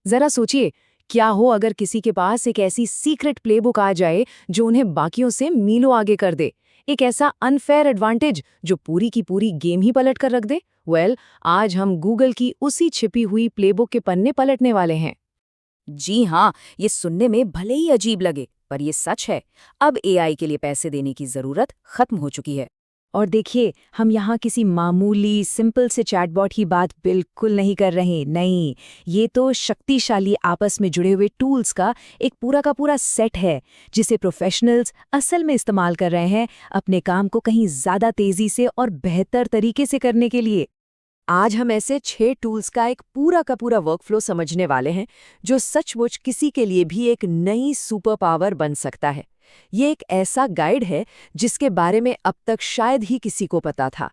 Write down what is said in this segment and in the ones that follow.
जरा सोचिए, क्या हो अगर किसी के पास एक ऐसी सीक्रेट प्लेबुक आ जाए जो उन्हें बाकियों से मीलों आगे कर दे। एक ऐसा अनफेयर एडवांटेज जो पूरी की पूरी गेम ही पलट कर रख दे। आज हम गूगल की उसी छिपी हुई प्लेबुक के पन्ने पलटने वाले हैं। जी हाँ, ये सुनने में भले ही अजीब लगे, पर ये सच है। अब एआई के लिए पैसे देने की जरूरत खत्म हो चुकी है। और देखिए, हम यहाँ किसी मामूली सिंपल से चैटबॉट की बात बिल्कुल नहीं कर रहे। नहीं, ये तो शक्तिशाली आपस में जुड़े हुए टूल्स का एक पूरा का पूरा सेट है, जिसे प्रोफेशनल्स असल में इस्तेमाल कर रहे हैं अपने काम को कहीं ज़्यादा तेज़ी से और बेहतर तरीके से करने के लिए। आज हम ऐसे 6 टूल्स का एक पूरा का पूरा वर्कफ्लो समझने वाले हैं, जो सचमुच किसी के लिए भी एक नई सुपर पावर बन सकता है। ये एक ऐसा गाइड है जिसके बारे में अब तक शायद ही किसी को पता था।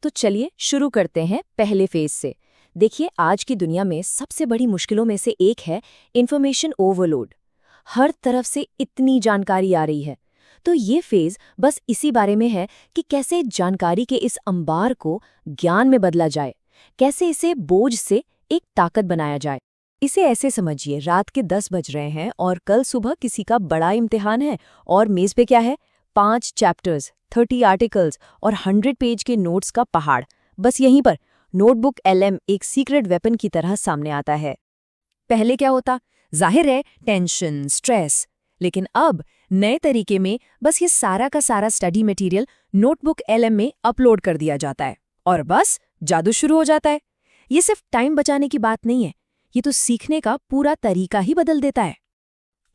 तो चलिए शुरू करते हैं पहले फेज से। देखिए, आज की दुनिया में सबसे बड़ी मुश्किलों में से एक है इन्फॉर्मेशन ओवरलोड। हर तरफ से इतनी जानकारी आ रही है। तो ये फेज बस इसी बारे में है कि कैसे जानकारी के इस अंबार को ज्ञान में बदला जाए, कैसे इसे बोझ से एक ताकत बनाया जाए। इसे ऐसे समझिए, रात के 10 बज रहे हैं और कल सुबह किसी का बड़ा इम्तिहान है और मेज पे क्या है? 5 चैप्टर्स, 30 आर्टिकल्स और 100 पेज के नोट्स का पहाड़। बस यहीं पर नोटबुक एलएम एक सीक्रेट वेपन की तरह सामने आता है। पहले क्या होता? जाहिर है, टेंशन, स्ट्रेस। लेकिन अब नए तरीके में बस ये सारा का सारा स्टडी मटेरियल नोटबुक एलएम में अपलोड कर दिया जाता है और बस जादू शुरू हो जाता है। ये सिर्फ टाइम बचाने की बात नहीं है, ये तो सीखने का पूरा तरीका ही बदल देता है।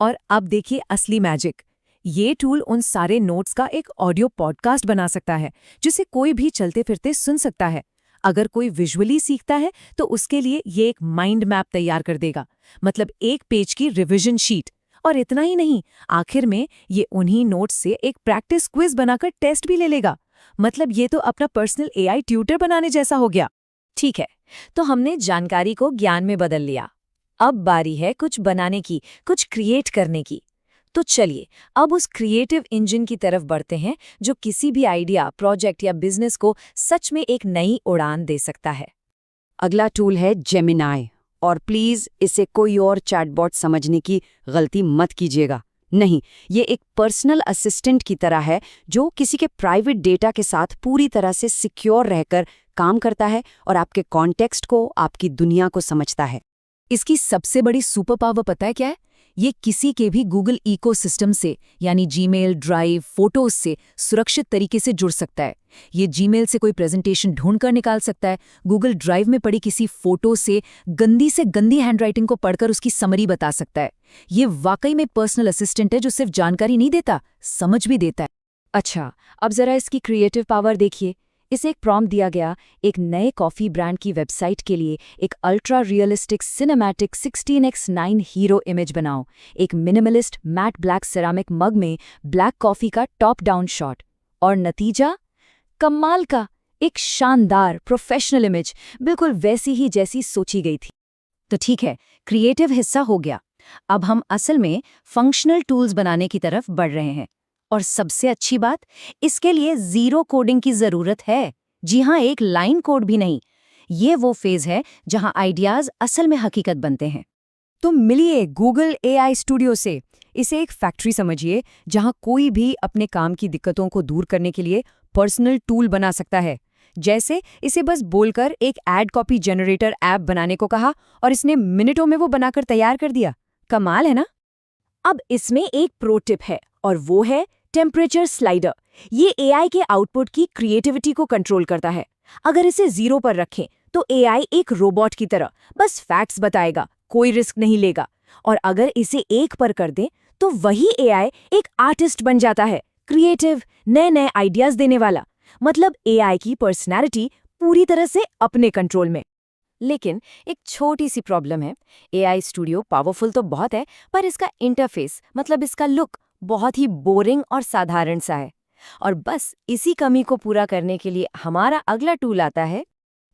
और अब देखिए असली मैजिक। ये टूल उन सारे नोट्स का एक ऑडियो पॉडकास्ट बना सकता है, जिसे कोई भी चलते फिरते सुन सकता है। अगर कोई विजुअली सीखता है तो उसके लिए ये एक माइंड मैप तैयार कर देगा, मतलब एक पेज की रिवीजन शीट। और इतना ही नहीं, आखिर में ये उन्हीं नोट्स से एक प्रैक्टिस क्विज बनाकर टेस्ट भी ले लेगा। मतलब ये तो अपना पर्सनल एआई ट्यूटर बनाने जैसा हो गया। ठीक है, तो हमने जानकारी को ज्ञान में बदल लिया। अब बारी है कुछ बनाने की, कुछ क्रिएट करने की। तो चलिए अब उस क्रिएटिव इंजन की तरफ बढ़ते हैं जो किसी भी आइडिया, प्रोजेक्ट या बिजनेस को सच में एक नई उड़ान दे सकता है। अगला टूल है जेमिनाई। और प्लीज इसे कोई और चैटबॉट समझने की गलती मत कीजिएगा। नहीं, ये एक पर्सनल असिस्टेंट की तरह है जो किसी के प्राइवेट डेटा के साथ पूरी तरह से सिक्योर रहकर काम करता है और आपके कॉन्टेक्स्ट को, आपकी दुनिया को समझता है। इसकी सबसे बड़ी सुपर पावर पता है क्या है? ये किसी के भी गूगल इकोसिस्टम से, यानी जीमेल, ड्राइव, फोटोज से सुरक्षित तरीके से जुड़ सकता है। ये जीमेल से कोई प्रेजेंटेशन ढूंढकर निकाल सकता है, गूगल ड्राइव में पड़ी किसी फोटो से गंदी हैंडराइटिंग को पढ़कर उसकी समरी बता सकता है। ये वाकई में पर्सनल असिस्टेंट है जो सिर्फ जानकारी नहीं देता, समझ भी देता है। अच्छा, अब जरा इसकी क्रिएटिव पावर देखिए। इसे एक प्रॉम्प्ट दिया गया, एक नए कॉफी ब्रांड की वेबसाइट के लिए एक ultra realistic cinematic 16:9 hero image बनाओ। एक मिनिमलिस्ट मैट ब्लैक सिरामिक मग में ब्लैक कॉफी का टॉप डाउन शॉट। और नतीजा कमाल का, एक शानदार प्रोफेशनल इमेज, बिल्कुल वैसी ही जैसी सोची गई थी। तो ठीक है, क्रिएटिव हिस्सा हो गया। अब हम असल में फंक्शनल टूल्स बनाने की तरफ बढ़ रहे हैं। और सबसे अच्छी बात, इसके लिए जीरो कोडिंग की जरूरत है। जी हाँ, एक लाइन कोड भी नहीं। ये वो फेज है जहां आइडियाज असल में हकीकत बनते हैं। तो मिलिए गूगल एआई स्टूडियो से। इसे एक फैक्ट्री समझिए जहां कोई भी अपने काम की दिक्कतों को दूर करने के लिए पर्सनल टूल बना सकता है। जैसे इसे बस बोलकर एक एड कॉपी जनरेटर ऐप बनाने को कहा और इसने मिनटों में वो बनाकर तैयार कर दिया। कमाल है ना? अब इसमें एक प्रो टिप है और वो है टेम्परेचर स्लाइडर। ये एआई के आउटपुट की क्रिएटिविटी को कंट्रोल करता है। अगर इसे 0 पर रखें तो एआई एक रोबोट की तरह बस फैक्ट्स बताएगा, कोई रिस्क नहीं लेगा। और अगर इसे 1 पर कर दें तो वही एआई एक आर्टिस्ट बन जाता है, क्रिएटिव, नए नए आइडियाज देने वाला। मतलब एआई की पर्सनैलिटी पूरी तरह से अपने कंट्रोल में। लेकिन एक छोटी सी प्रॉब्लम है। एआई स्टूडियो पावरफुल तो बहुत है, पर इसका इंटरफेस, मतलब इसका लुक बहुत ही बोरिंग और साधारण सा है। और बस इसी कमी को पूरा करने के लिए हमारा अगला टूल आता है।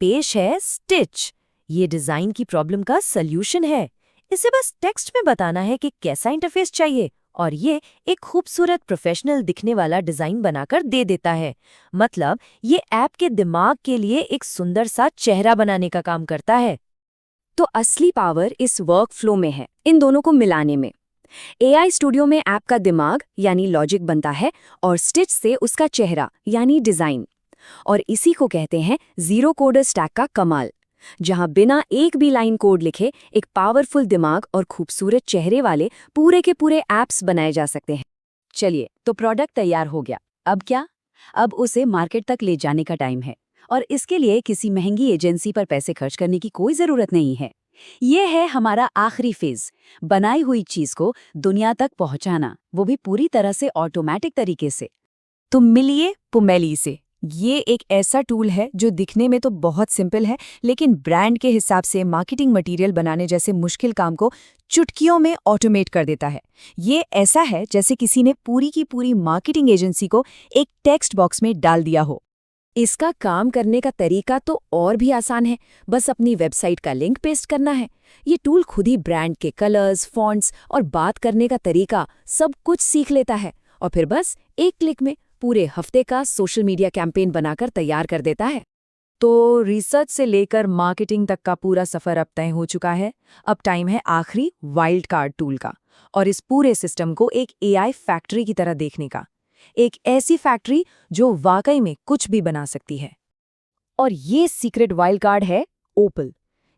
पेश है स्टिच। ये डिजाइन की प्रॉब्लम का सल्यूशन है। इसे बस टेक्स्ट में बताना है कि कैसा इंटरफेस चाहिए और ये एक खूबसूरत प्रोफेशनल दिखने वाला डिजाइन बनाकर दे देता है। मतलब ये ऐप के दिमाग के लिए एक सुंदर सा चेहरा बनाने का काम करता है। तो असली पावर इस वर्कफ्लो में है, इन दोनों को मिलाने में। AI स्टूडियो में ऐप का दिमाग यानी लॉजिक बनता है और स्टिच से उसका चेहरा यानी डिजाइन। और इसी को कहते हैं जीरो कोडर स्टैक का कमाल, जहां बिना एक भी लाइन कोड लिखे एक पावरफुल दिमाग और खूबसूरत चेहरे वाले पूरे के पूरे ऐप्स बनाए जा सकते हैं। चलिए, तो प्रोडक्ट तैयार हो गया। अब क्या? अब उसे मार्केट तक ले जाने का टाइम है, और इसके लिए किसी महंगी एजेंसी पर पैसे खर्च करने की कोई ज़रूरत नहीं है। ये है हमारा आखिरी फेज, बनाई हुई चीज़ को दुनिया तक पहुंचाना, वो भी पूरी तरह से ऑटोमेटिक तरीके से। तो मिलिए पोमेली से। ये एक ऐसा टूल है जो दिखने में तो बहुत सिंपल है, लेकिन ब्रांड के हिसाब से मार्केटिंग मटेरियल बनाने जैसे मुश्किल काम को चुटकियों में ऑटोमेट कर देता है। ये ऐसा है जैसे किसी ने पूरी की पूरी मार्केटिंग एजेंसी को एक टेक्स्ट बॉक्स में डाल दिया हो। इसका काम करने का तरीका तो और भी आसान है, बस अपनी वेबसाइट का लिंक पेस्ट करना है। ये टूल खुद ही ब्रांड के कलर्स, फॉन्ट्स और बात करने का तरीका सब कुछ सीख लेता है, और फिर बस एक क्लिक में पूरे हफ्ते का सोशल मीडिया कैंपेन बनाकर तैयार कर देता है। तो रिसर्च से लेकर मार्केटिंग तक का पूरा सफर अब तय हो चुका है। अब टाइम है आखिरी वाइल्ड कार्ड टूल का, और इस पूरे सिस्टम को एक AI फैक्ट्री की तरह देखने का। एक ऐसी फैक्ट्री जो वाकई में कुछ भी बना सकती है। और ये सीक्रेट वाइल्ड कार्ड है ओपल।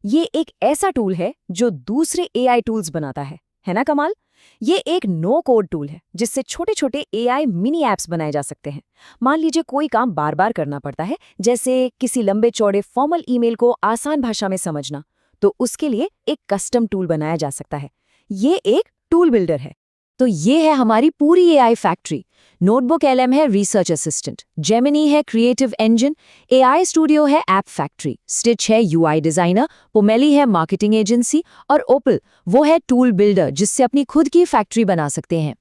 ये एक ऐसा टूल है जो दूसरे AI टूल्स बनाता है ना कमाल? ये एक नो कोड टूल है जिससे छोटे छोटे AI मिनी ऐप्स बनाए जा सकते हैं। मान लीजिए कोई काम बार बार करना पड़ता है, जैसे किसी लंबे चौड़े फॉर्मल ईमेल को आसान भाषा में समझना, तो उसके लिए एक कस्टम टूल बनाया जा सकता है। ये एक टूल बिल्डर है। तो ये है हमारी पूरी AI फैक्ट्री। नोटबुक LM है रिसर्च असिस्टेंट, जेमिनी है क्रिएटिव इंजन, AI स्टूडियो है ऐप फैक्ट्री, स्टिच है UI डिजाइनर, पोमेली है मार्केटिंग एजेंसी, और ओपल वो है टूल बिल्डर जिससे अपनी खुद की फैक्ट्री बना सकते हैं।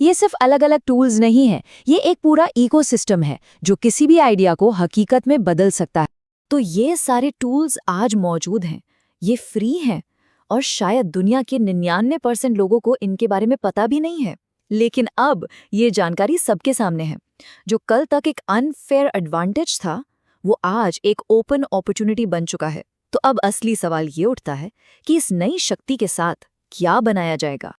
ये सिर्फ अलग अलग टूल्स नहीं है, ये एक पूरा इकोसिस्टम है जो किसी भी आइडिया को हकीकत में बदल सकता है। तो ये सारे टूल्स आज मौजूद हैं, ये फ्री हैं, और शायद दुनिया के 99% लोगों को इनके बारे में पता भी नहीं है। लेकिन अब ये जानकारी सबके सामने है। जो कल तक एक अनफेयर एडवांटेज था, वो आज एक ओपन अपॉर्चुनिटी बन चुका है। तो अब असली सवाल ये उठता है कि इस नई शक्ति के साथ क्या बनाया जाएगा।